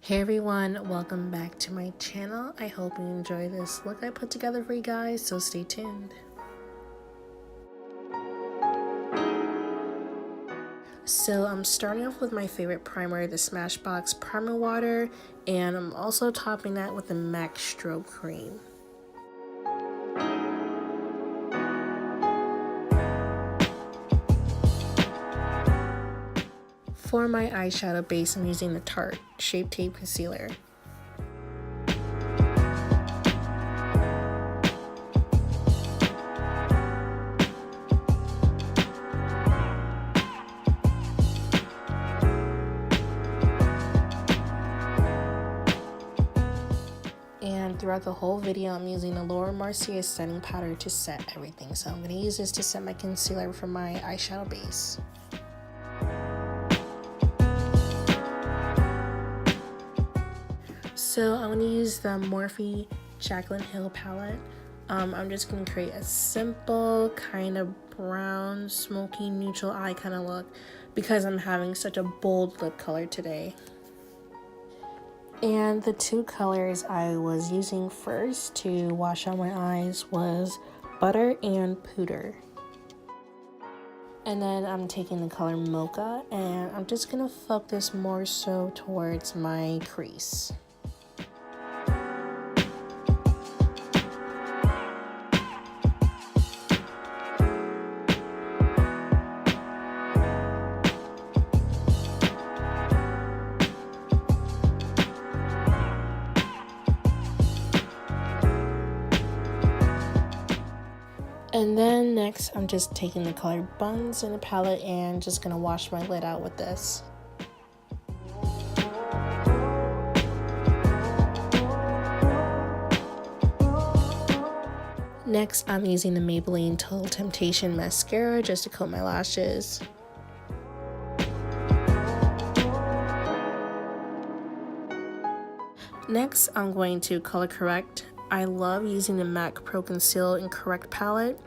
Hey everyone, welcome back to my channel. I hope you enjoy this look I put together for you guys, so stay tuned. So I'm starting off with my favorite primer, the Smashbox Primer Water, and I'm also topping that with the MAC Strobe Cream. For my eyeshadow base, I'm using the Tarte Shape Tape Concealer. And throughout the whole video, I'm using the Mercier setting powder to set everything. So I'm going to use this to set my concealer for my eyeshadow base. So I'm going to use the Morphe Jaclyn Hill palette. I'm just going to create a simple kind of brown, smoky, neutral eye kind of look because I'm having such a bold lip color today. And the two colors I was using first to wash out my eyes was Butter and Pooter. And then I'm taking the color Mocha and I'm just going to focus more so towards my crease. And then next, I'm just taking the color Buns in the palette and just gonna wash my lid out with this. Next, I'm using the Maybelline Total Temptation mascara just to coat my lashes. Next, I'm going to color correct. I love using the MAC Pro Conceal and Correct palette.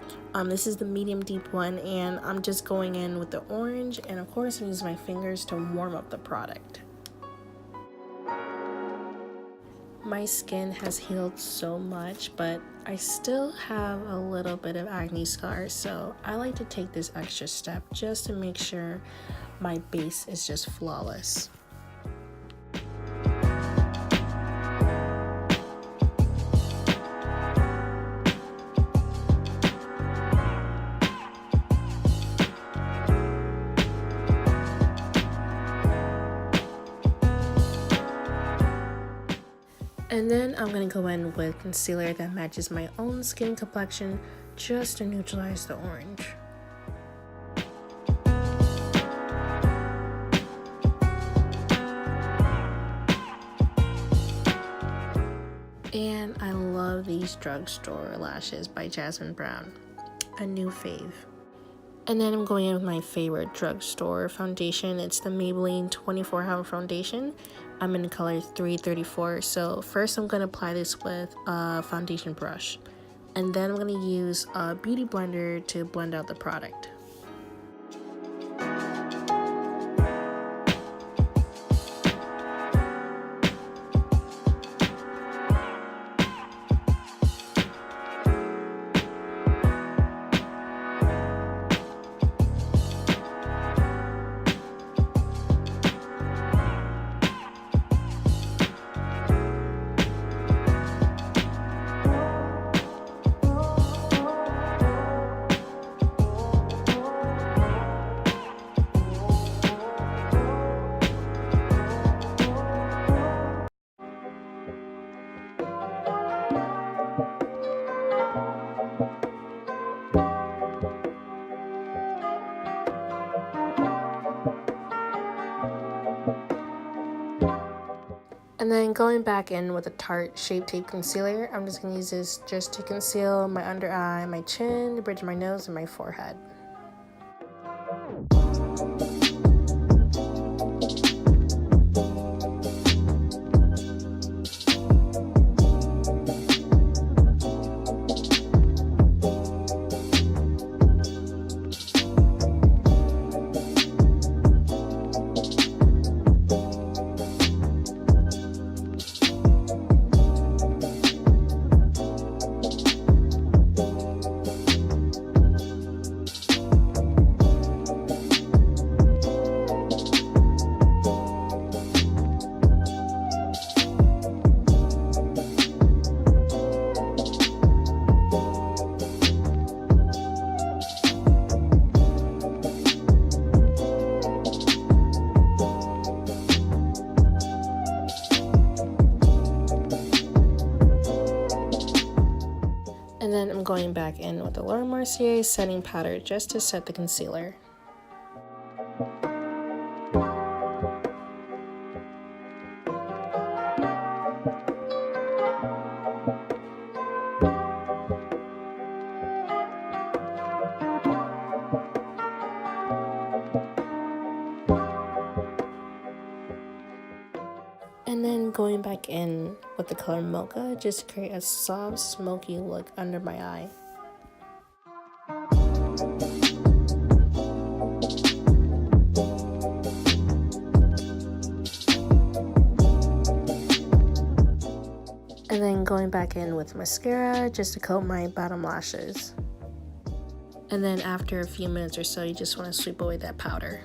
This is the medium deep one, and I'm just going in with the orange, and of course I'm using my fingers to warm up the product. My skin has healed so much, but I still have a little bit of acne scars, so I like to take this extra step just to make sure my base is just flawless. And then I'm going to go in with concealer that matches my own skin complexion just to neutralize the orange. And I love these drugstore lashes by Jasmine Brown, a new fave. And then I'm going in with my favorite drugstore foundation. It's the Maybelline 24-Hour Foundation. I'm in the color 334. So first I'm going to apply this with a foundation brush. And then I'm going to use a beauty blender to blend out the product. And then going back in with a Tarte Shape Tape Concealer, I'm just going to use this just to conceal my under eye, my chin, the bridge of my nose, and my forehead. I'm going back in with the Mercier setting powder just to set the concealer. And then going back in with the color Mocha just to create a soft, smoky look under my eye. And then going back in with mascara just to coat my bottom lashes. And then after a few minutes or so, you just want to sweep away that powder.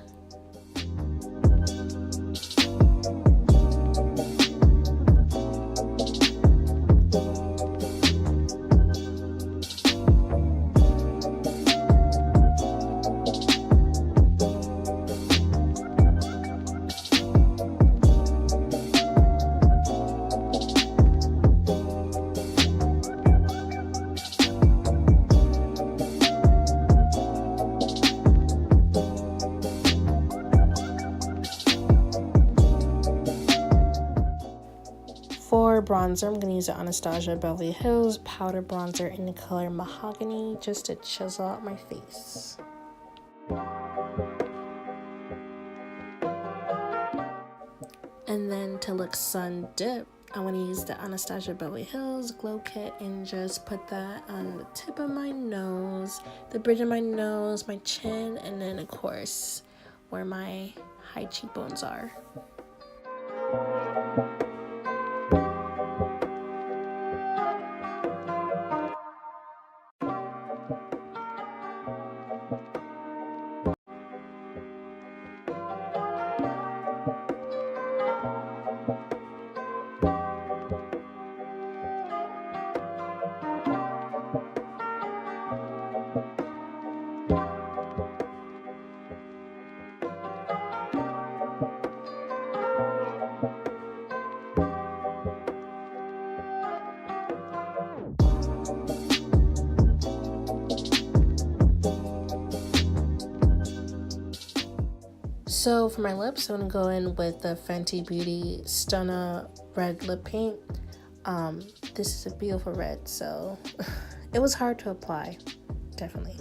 For bronzer, I'm going to use the Anastasia Beverly Hills Powder Bronzer in the color Mahogany just to chisel out my face. And then to look sun dip, I'm going to use the Anastasia Beverly Hills Glow Kit and just put that on the tip of my nose, the bridge of my nose, my chin, and then of course where my high cheekbones are. So for my lips, I'm going to go in with the Fenty Beauty Stunna Red Lip Paint. This is a beautiful red, so it was hard to apply, definitely.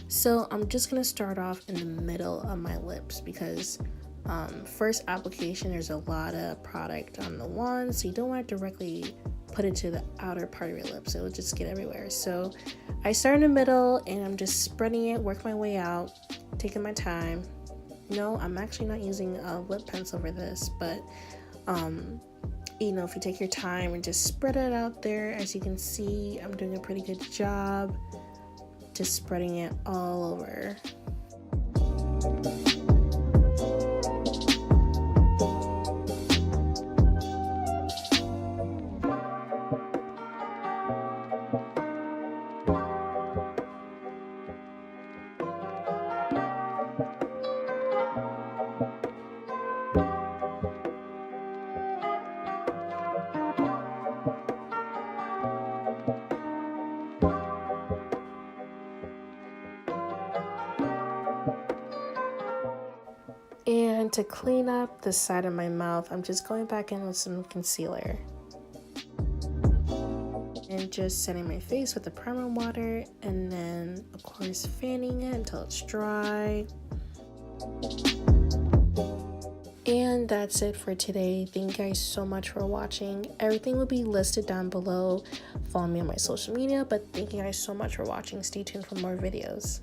So I'm just going to start off in the middle of my lips because first application, there's a lot of product on the wand, so you don't want to directly put it to the outer part of your lips. It will just get everywhere. So I start in the middle and I'm just spreading it, work my way out, taking my time. No, I'm actually not using a lip pencil for this, but you know, if you take your time and just spread it out there, as you can see, I'm doing a pretty good job just spreading it all over. And to clean up the side of my mouth, I'm just going back in with some concealer. And just setting my face with the primer water, and then of course fanning it until it's dry. And that's it for today. Thank you guys so much for watching. Everything will be listed down below. Follow me on my social media, but thank you guys so much for watching. Stay tuned for more videos.